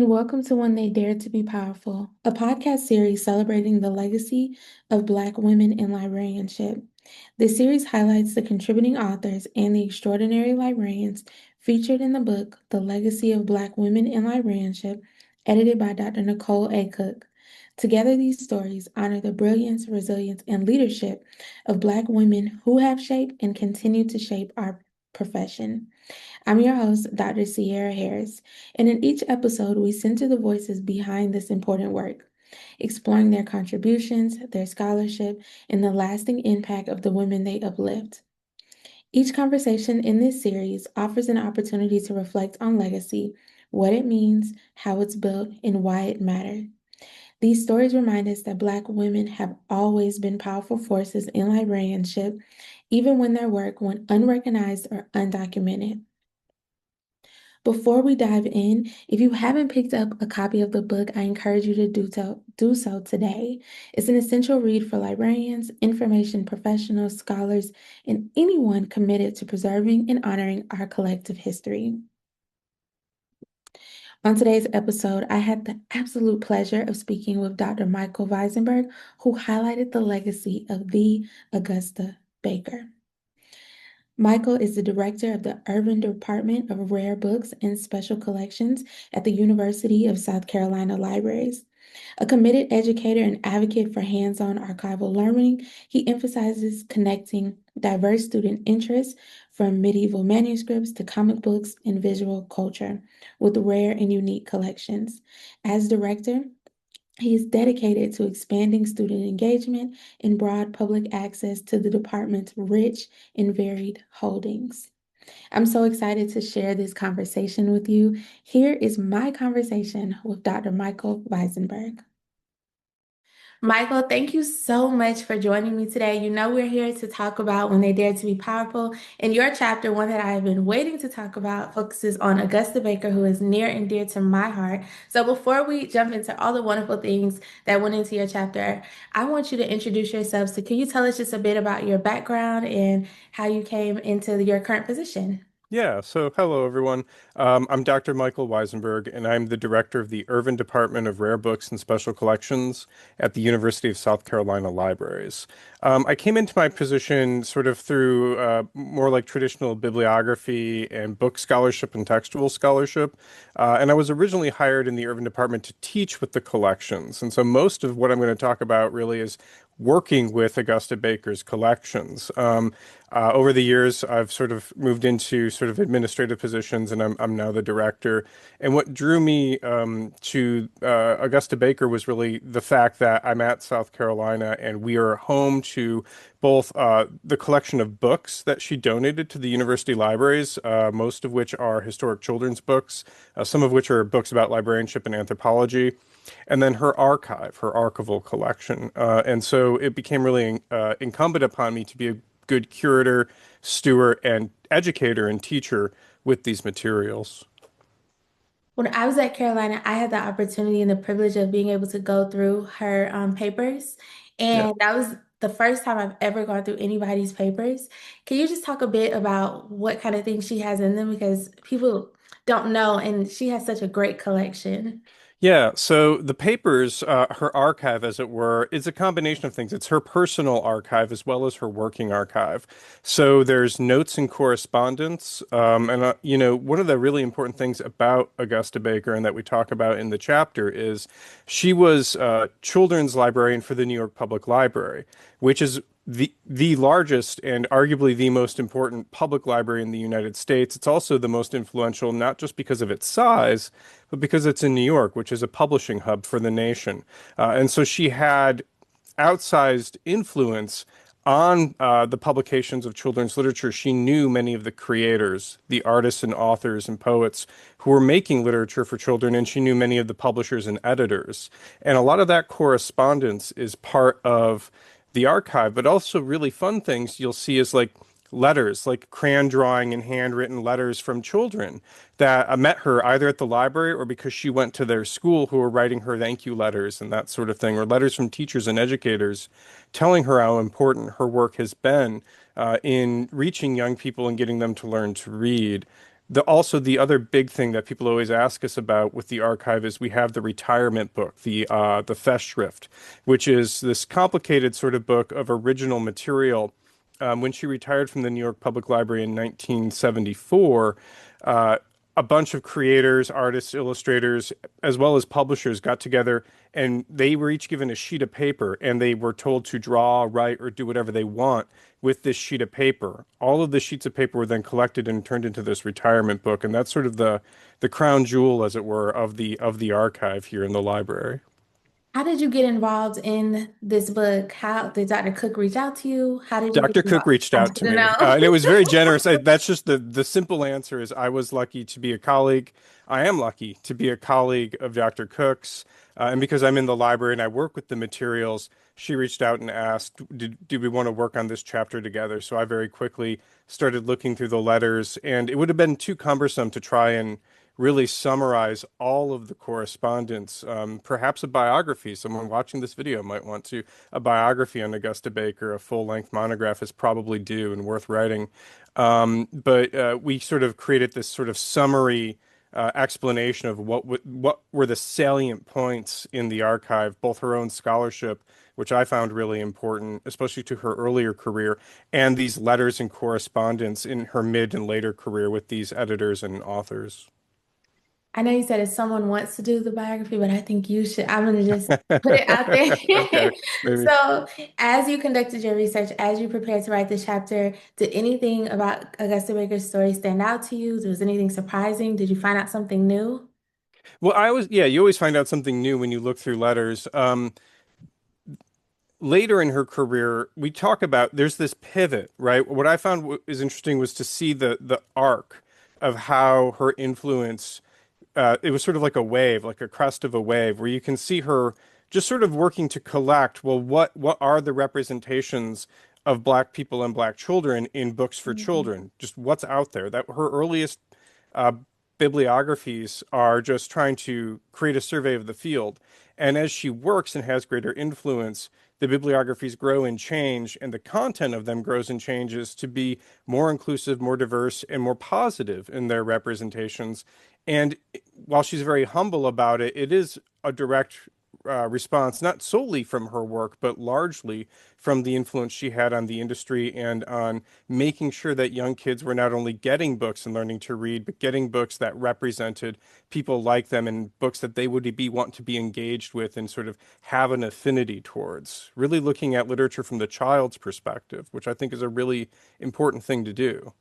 Welcome to When They Dared to Be Powerful, a podcast series celebrating the legacy of Black women in librarianship. This series highlights the contributing authors and the extraordinary librarians featured in the book, The Legacy of Black Women in Librarianship, edited by Dr. Nicole A. Cooke. Together, these stories honor the brilliance, resilience, and leadership of Black women who have shaped and continue to shape our profession. I'm your host, Dr. Cearra Harris, and in each episode, we center the voices behind this important work, exploring their contributions, their scholarship, and the lasting impact of the women they uplift. Each conversation in this series offers an opportunity to reflect on legacy, what it means, how it's built, and why it matters. These stories remind us that Black women have always been powerful forces in librarianship, even when their work went unrecognized or undocumented. Before we dive in, if you haven't picked up a copy of the book, I encourage you to do so today. It's an essential read for librarians, information professionals, scholars, and anyone committed to preserving and honoring our collective history. On today's episode, I had the absolute pleasure of speaking with Dr. Michael Weisenburg, who highlighted the legacy of the Augusta Baker. Michael is the director of the Urban Department of Rare Books and Special Collections at the University of South Carolina Libraries. A committed educator and advocate for hands-on archival learning, he emphasizes connecting diverse student interests from medieval manuscripts to comic books and visual culture with rare and unique collections. As director, he is dedicated to expanding student engagement and broad public access to the department's rich and varied holdings. I'm so excited to share this conversation with you. Here is my conversation with Dr. Michael Weisenberg. Michael, thank you so much for joining me today. You know, we're here to talk about When They Dare to Be Powerful. And your chapter, one that I have been waiting to talk about, focuses on Augusta Baker, who is near and dear to my heart. So before we jump into all the wonderful things that went into your chapter, I want you to introduce yourself. So can you tell us just a bit about your background and how you came into your current position? Yeah, so hello everyone. I'm Dr. Michael Weisenberg, and I'm the director of the Irvin Department of Rare Books and Special Collections at the University of South Carolina Libraries. I came into my position sort of through more like traditional bibliography and book scholarship and textual scholarship. And I was originally hired in the Irvin Department to teach with the collections. And so most of what I'm going to talk about really is working with Augusta Baker's collections. Over the years, I've sort of moved into sort of administrative positions, and I'm now the director. And what drew me to Augusta Baker was really the fact that I'm at South Carolina, and we are home to both the collection of books that she donated to the university libraries, most of which are historic children's books, some of which are books about librarianship and anthropology, and then her archive, her archival collection. And so it became really incumbent upon me to be a good curator, steward, and educator and teacher with these materials. When I was at Carolina, I had the opportunity and the privilege of being able to go through her papers. Yeah. And that was the first time I've ever gone through anybody's papers. Can you just talk a bit about what kind of things she has in them? Because people don't know, and she has such a great collection. Yeah, so the papers, her archive, as it were, is a combination of things. It's her personal archive as well as her working archive. So there's notes and correspondence. One of the really important things about Augusta Baker and that we talk about in the chapter is she was children's librarian for the New York Public Library, which is the largest and arguably the most important public library in the United States. It's also the most influential, not just because of its size, but because it's in New York, which is a publishing hub for the nation. And so she had outsized influence on the publications of children's literature. She knew many of the creators, the artists and authors and poets who were making literature for children, and she knew many of the publishers and editors. And a lot of that correspondence is part of the archive, but also really fun things you'll see is like letters, like crayon drawing and handwritten letters from children that met her either at the library or because she went to their school who were writing her thank you letters and that sort of thing, or letters from teachers and educators telling her how important her work has been in reaching young people and getting them to learn to read. The other big thing that people always ask us about with the archive is we have the retirement book, the Festschrift, which is this complicated sort of book of original material. When she retired from the New York Public Library in 1974, uh, a bunch of creators, artists, illustrators, as well as publishers got together and they were each given a sheet of paper and they were told to draw, write, or do whatever they want with this sheet of paper. All of the sheets of paper were then collected and turned into this retirement book, and that's sort of the crown jewel, as it were, of the archive here in the library. How did you get involved in this book? How did Dr. Cook reach out to you? How did you get Dr. Cooke involved? reached I out need to to me, know. and it was very generous. That's just the simple answer is I was lucky to be a colleague. I am lucky to be a colleague of Dr. Cook's, and because I'm in the library and I work with the materials, she reached out and asked, "Did we want to work on this chapter together?" So I very quickly started looking through the letters, and it would have been too cumbersome to try and really summarize all of the correspondence. Perhaps a biography. Someone watching this video might want to. A biography on Augusta Baker, a full-length monograph, is probably due and worth writing. But we sort of created this sort of summary explanation of what were the salient points in the archive, both her own scholarship, which I found really important, especially to her earlier career, and these letters and correspondence in her mid and later career with these editors and authors. I know you said if someone wants to do the biography, but I think you should. I'm gonna just put it out Okay, there. maybe. So, as you conducted your research, as you prepared to write this chapter, did anything about Augusta Baker's story stand out to you? Was anything surprising? Did you find out something new? Well, yeah, you always find out something new when you look through letters. Later in her career, we talk about there's this pivot, right? What I found is interesting was to see the arc of how her influence it was sort of like a wave, like a crest of a wave, where you can see her just sort of working to collect, well, what are the representations of Black people and Black children in books for Mhm. children? Just what's out there. That her earliest uh, bibliographies are just trying to create a survey of the field. And as she works and has greater influence, the bibliographies grow and change, and the content of them grows and changes to be more inclusive, more diverse, and more positive in their representations. And while she's very humble about it, it is a direct response, not solely from her work, but largely from the influence she had on the industry and on making sure that young kids were not only getting books and learning to read, but getting books that represented people like them and books that they would be want to be engaged with and sort of have an affinity towards. Really looking at literature from the child's perspective, which I think is a really important thing to do.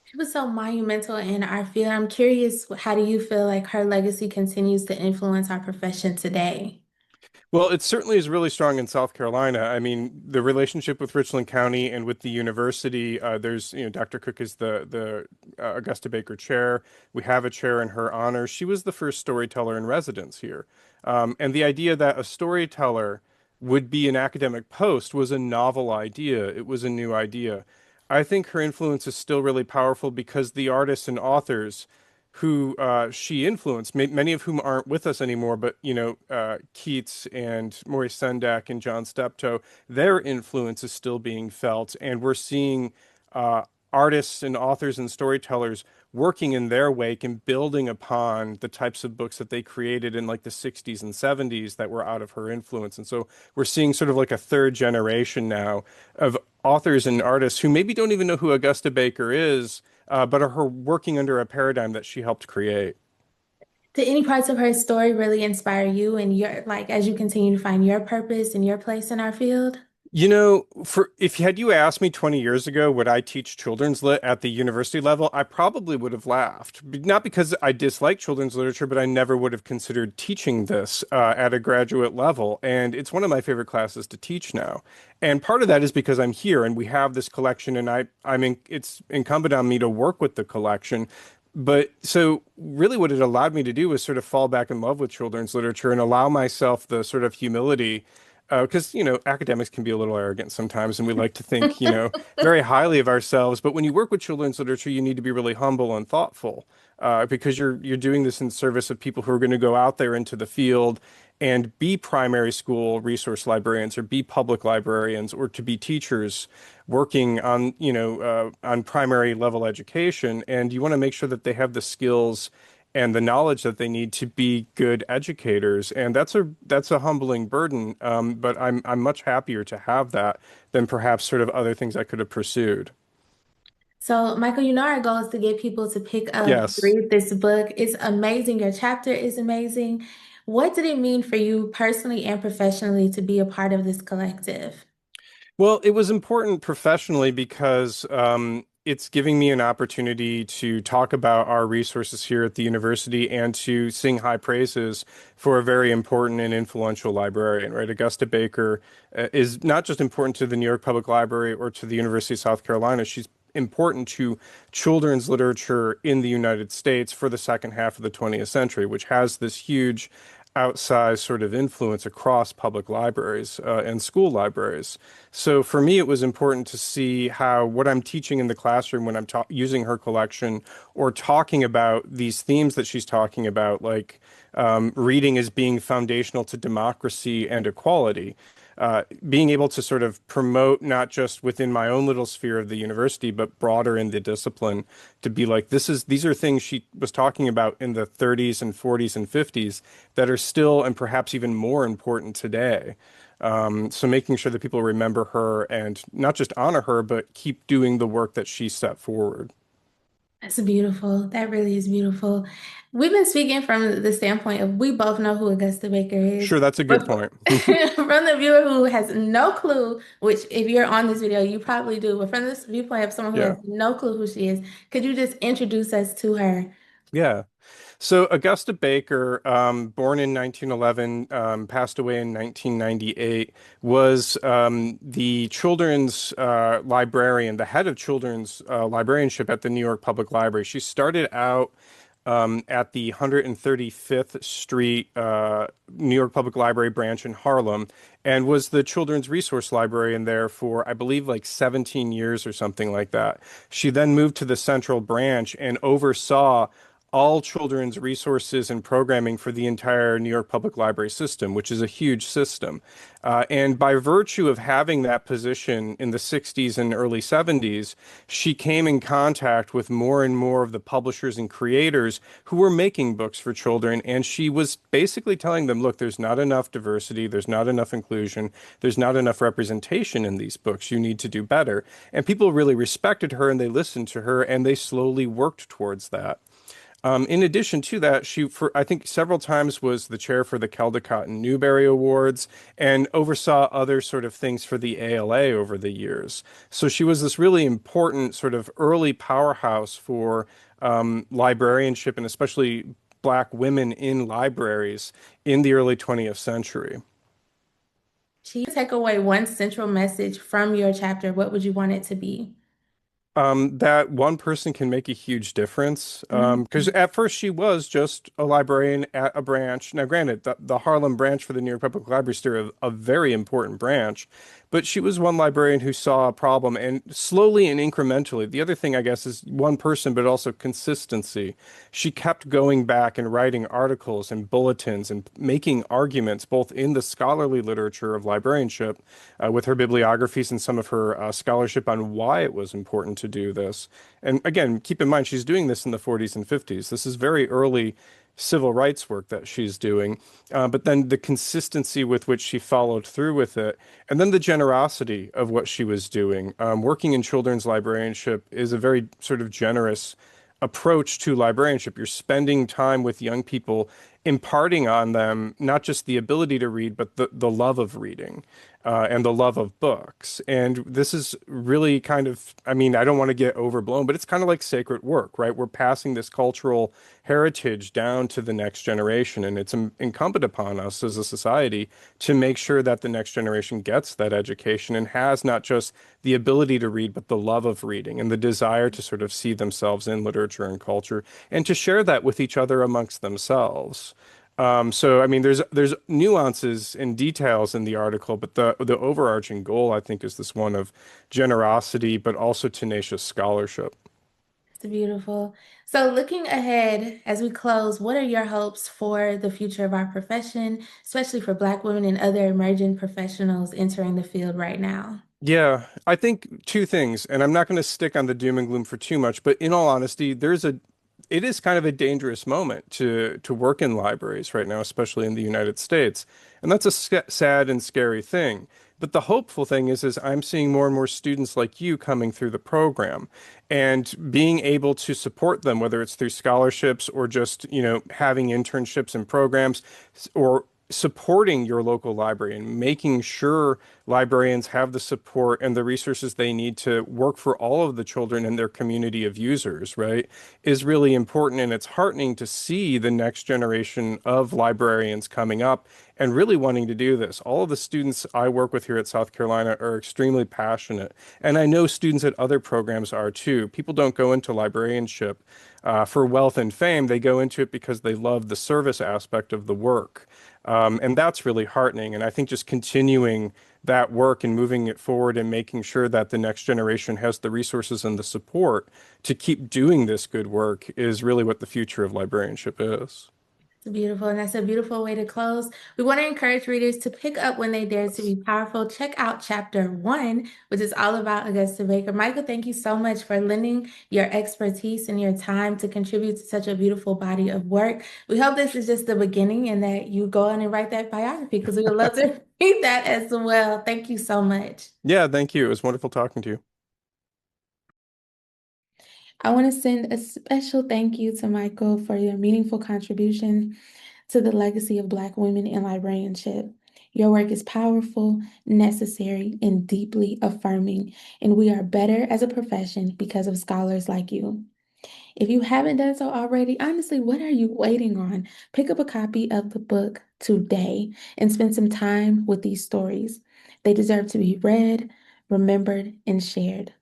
She was so monumental in our field. I'm curious, how do you feel like her legacy continues to influence our profession today? Well, it certainly is really strong in South Carolina. I mean, the relationship with Richland County and with the university, there's, Dr. Cook is the Augusta Baker Chair. We have a chair in her honor. She was the first storyteller in residence here. And the idea that a storyteller would be an academic post was a novel idea. It was a new idea. I think her influence is still really powerful because the artists and authors who she influenced, many of whom aren't with us anymore, but Keats and Maurice Sendak and John Steptoe, their influence is still being felt, and we're seeing uh, artists and authors and storytellers working in their wake and building upon the types of books that they created in like the 60s and 70s that were out of her influence. And so we're seeing sort of like a third generation now of authors and artists who maybe don't even know who Augusta Baker is, but are her working under a paradigm that she helped create. Did any parts of her story really inspire you and your, like, as you continue to find your purpose and your place in our field? For if had you asked me 20 years ago, would I teach children's lit at the university level, I probably would have laughed. Not because I dislike children's literature, but I never would have considered teaching this at a graduate level. And it's one of my favorite classes to teach now. And part of that is because I'm here and we have this collection, and it's incumbent on me to work with the collection. But so really what it allowed me to do was sort of fall back in love with children's literature and allow myself the sort of humility because academics can be a little arrogant sometimes, and we like to think very highly of ourselves. But when you work with children's literature, you need to be really humble and thoughtful because you're doing this in service of people who are going to go out there into the field and be primary school resource librarians or be public librarians or to be teachers working on, on primary level education. And you want to make sure that they have the skills and the knowledge that they need to be good educators. And that's a humbling burden. But I'm much happier to have that than perhaps sort of other things I could have pursued. So, Michael, our goal is to get people to pick up, Yes. read this book. It's amazing. Your chapter is amazing. What did it mean for you personally and professionally to be a part of this collective? Well, it was important professionally because it's giving me an opportunity to talk about our resources here at the university and to sing high praises for a very important and influential librarian, right? Augusta Baker is not just important to the New York Public Library or to the University of South Carolina. She's important to children's literature in the United States for the second half of the 20th century, which has this huge outsized sort of influence across public libraries and school libraries. So for me, it was important to see how what I'm teaching in the classroom when I'm using her collection or talking about these themes that she's talking about, like reading as being foundational to democracy and equality. Being able to sort of promote not just within my own little sphere of the university, but broader in the discipline to be like, these are things she was talking about in the 30s and 40s and 50s that are still and perhaps even more important today. So making sure that people remember her and not just honor her, but keep doing the work that she set forward. That's beautiful. That really is beautiful. We've been speaking from the standpoint of we both know who Augusta Baker is, Sure, that's a but good point. from the viewer who has no clue, which if you're on this video, you probably do, but from this viewpoint of someone who has Yeah. no clue who she is, could you just introduce us to her? Yeah. So Augusta Baker, born in 1911, passed away in 1998, was the children's librarian, the head of children's librarianship at the New York Public Library. She started out at the 135th Street New York Public Library branch in Harlem and was the children's resource librarian there for, I believe, like 17 years or something like that. She then moved to the central branch and oversaw all children's resources and programming for the entire New York Public Library system, which is a huge system. And by virtue of having that position in the 60s and early 70s, she came in contact with more and more of the publishers and creators who were making books for children. And she was basically telling them, look, there's not enough diversity, there's not enough inclusion, there's not enough representation in these books. You need to do better. And people really respected her and they listened to her and they slowly worked towards that. In addition to that, she, for I think several times was the chair for the Caldecott and Newbery Awards and oversaw other sort of things for the ALA over the years. So she was this really important sort of early powerhouse for librarianship and especially Black women in libraries in the early 20th century. She take away one central message from your chapter. What would you want it to be? That one person can make a huge difference. Because Mhm. at first she was just a librarian at a branch. Now, granted, the Harlem branch for the New York Public Library is still a very important branch, but she was one librarian who saw a problem and slowly and incrementally. The other thing, I guess, is one person, but also consistency. She kept going back and writing articles and bulletins and making arguments both in the scholarly literature of librarianship with her bibliographies and some of her scholarship on why it was important to do this. And again, keep in mind, she's doing this in the 40s and 50s. This is very early civil rights work that she's doing, but then the consistency with which she followed through with it, and then the generosity of what she was doing. Working in children's librarianship is a very sort of generous approach to librarianship. You're spending time with young people, imparting on them not just the ability to read, but the love of reading and the love of books. And this is really kind of, I mean, I don't want to get overblown, but it's kind of like sacred work, right? We're passing this cultural heritage down to the next generation, and it's incumbent upon us as a society to make sure that the next generation gets that education and has not just the ability to read, but the love of reading and the desire to sort of see themselves in literature and culture and to share that with each other amongst themselves. So I mean, there's nuances and details in the article, but the overarching goal, I think, is this one of generosity, but also tenacious scholarship. It's beautiful. So, looking ahead as we close, what are your hopes for the future of our profession, especially for Black women and other emerging professionals entering the field right now? Yeah, I think two things, and I'm not going to stick on the doom and gloom for too much, but in all honesty, it is kind of a dangerous moment to work in libraries right now, especially in the United States. And that's a sad and scary thing. But the hopeful thing is I'm seeing more and more students like you coming through the program and being able to support them, whether it's through scholarships or just, having internships and programs or supporting your local library and making sure librarians have the support and the resources they need to work for all of the children in their community of users, right, is really important. And it's heartening to see the next generation of librarians coming up and really wanting to do this. All of the students I work with here at South Carolina are extremely passionate. And I know students at other programs are too. People don't go into librarianship for wealth and fame. They go into it because they love the service aspect of the work. And that's really heartening. And I think just continuing that work and moving it forward and making sure that the next generation has the resources and the support to keep doing this good work is really what the future of librarianship is. It's beautiful, and that's a beautiful way to close. We want to encourage readers to pick up When They Dare to Be Powerful. Check out chapter 1, which is all about Augusta Baker. Michael, thank you so much for lending your expertise and your time to contribute to such a beautiful body of work. We hope this is just the beginning and that you go on and write that biography because we would love to read that as well. Thank you so much. Yeah, thank you. It was wonderful talking to you. I want to send a special thank you to Michael for your meaningful contribution to the legacy of Black women in librarianship. Your work is powerful, necessary, and deeply affirming, and we are better as a profession because of scholars like you. If you haven't done so already, honestly, what are you waiting on? Pick up a copy of the book today and spend some time with these stories. They deserve to be read, remembered, and shared.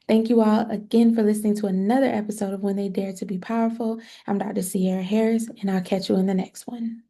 Thank you all again for listening to another episode of When They Dare to Be Powerful. I'm Dr. Cearra Harris, and I'll catch you in the next one.